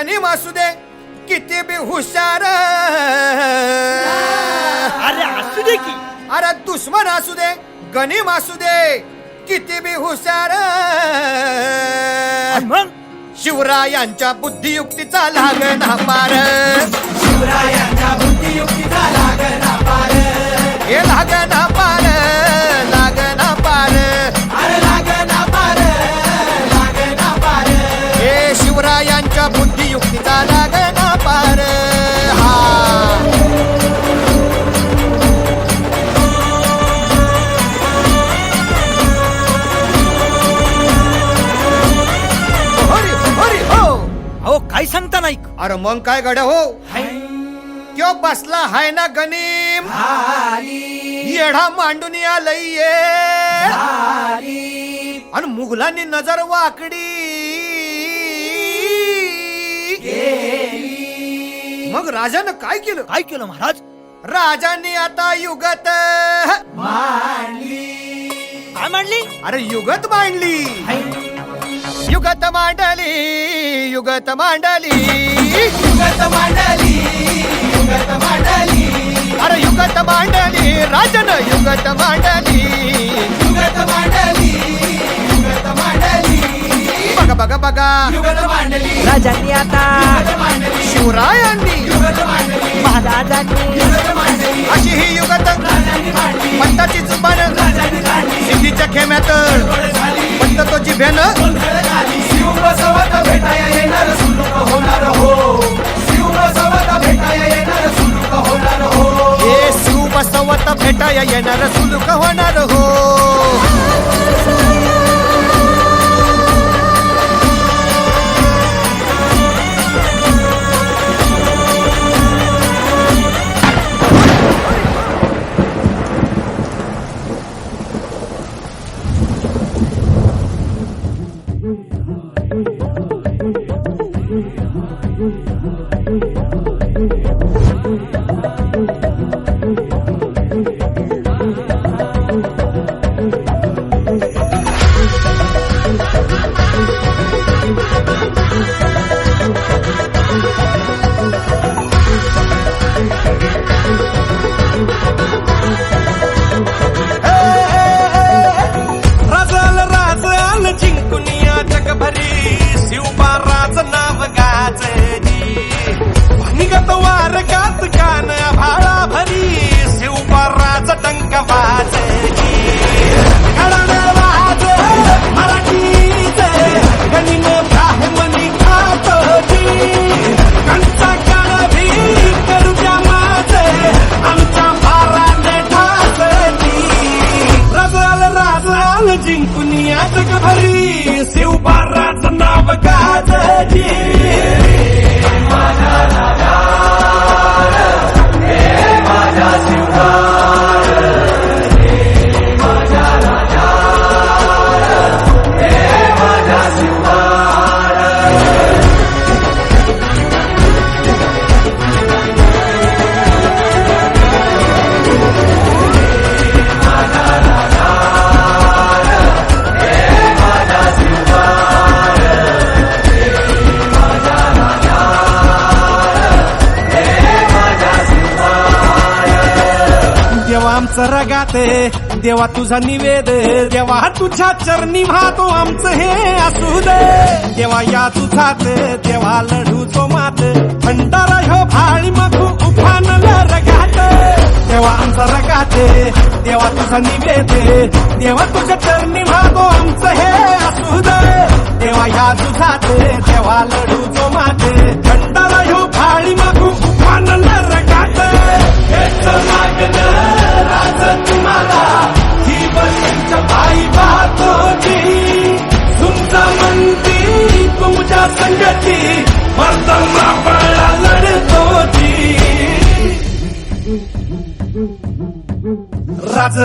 गनिम असू दे किती बी हुशार, अरे असू दे की. अरे दुश्मन असू दे गनिम असू दे किती बी हुशार. मग शिवरायांच्या बुद्धियुक्तीचा लागना पार, शिवरायांच्या बुद्धियुक्तीचा लागना पार, हे लागना पार, लागना पार, अरे लागना पार, लागना पार. हे शिवरायांच्या बुद्धियुक्तीचा लागना पार. हा अहो काय सांगता नाही. अरे मग काय गड्या हो, त्यो बसला हाय ना गनिम, येढा मांडून आलंय आणि मुघलांनी नजर वाकडी. मग राजानं काय केलं? काय केलं महाराज? राजांनी आता युगत मांडली. काय मांडली? अरे युगत मांडली, युगत मांडली, युगत मांडली, युगत मांडली, युगत मांडली, अरे युगत मांडली, राजानं युगत मांडली, युगत मांडली, युगत मांडली. बघा बघा बघा युगत मांडली, राजांनी आता, युगत मांडली, शिवरायांनी, युगत मांडली, महाराजांनी युगत मांडली. अशी ही युगत राजांनी मांडली, पंताची जुबान राजांनी काढली, सिद्धीच्या खेम्यात गोड झाली, पंत तो जिभ्यानं गोंधळ झाली. शिव बसवत भेटाया येणार सुलूक होणार हो, शिव बसवत भेटाया येणार सुलूक होणार हो. हे शिव बसवत भेटाया येणार सुलूक होणार हो. जिंकुनिया जगभरी शिवबाराचं नाव गाजली. माझा राजा हे माझा शिवबार, हे माझा राजा हे माझा शिवबार. माझा राजा आमचं रगाते देवा तुझा निवेद, देवा तुझ्या चरणी वाहतो आमचं हे असू दे. देवा या तुझात देवा लढू तो मात, भंडारा ह्यो भाळी मखू उफानल रगात. देवा आमचा रगाते देवा तुझा निवेद, देवा तुझ्या चरणी वाहतो आमचं हे असू दे. देवा या तुझात देवा लढू तो मात, भंडारा ह्यो भाळी मखू उफानल रगात. तुम्हाला जीवनच्या बाई बातोची तुमचा म्हणती, तुमच्या संगती मर्दमा पळा लढतोची. राज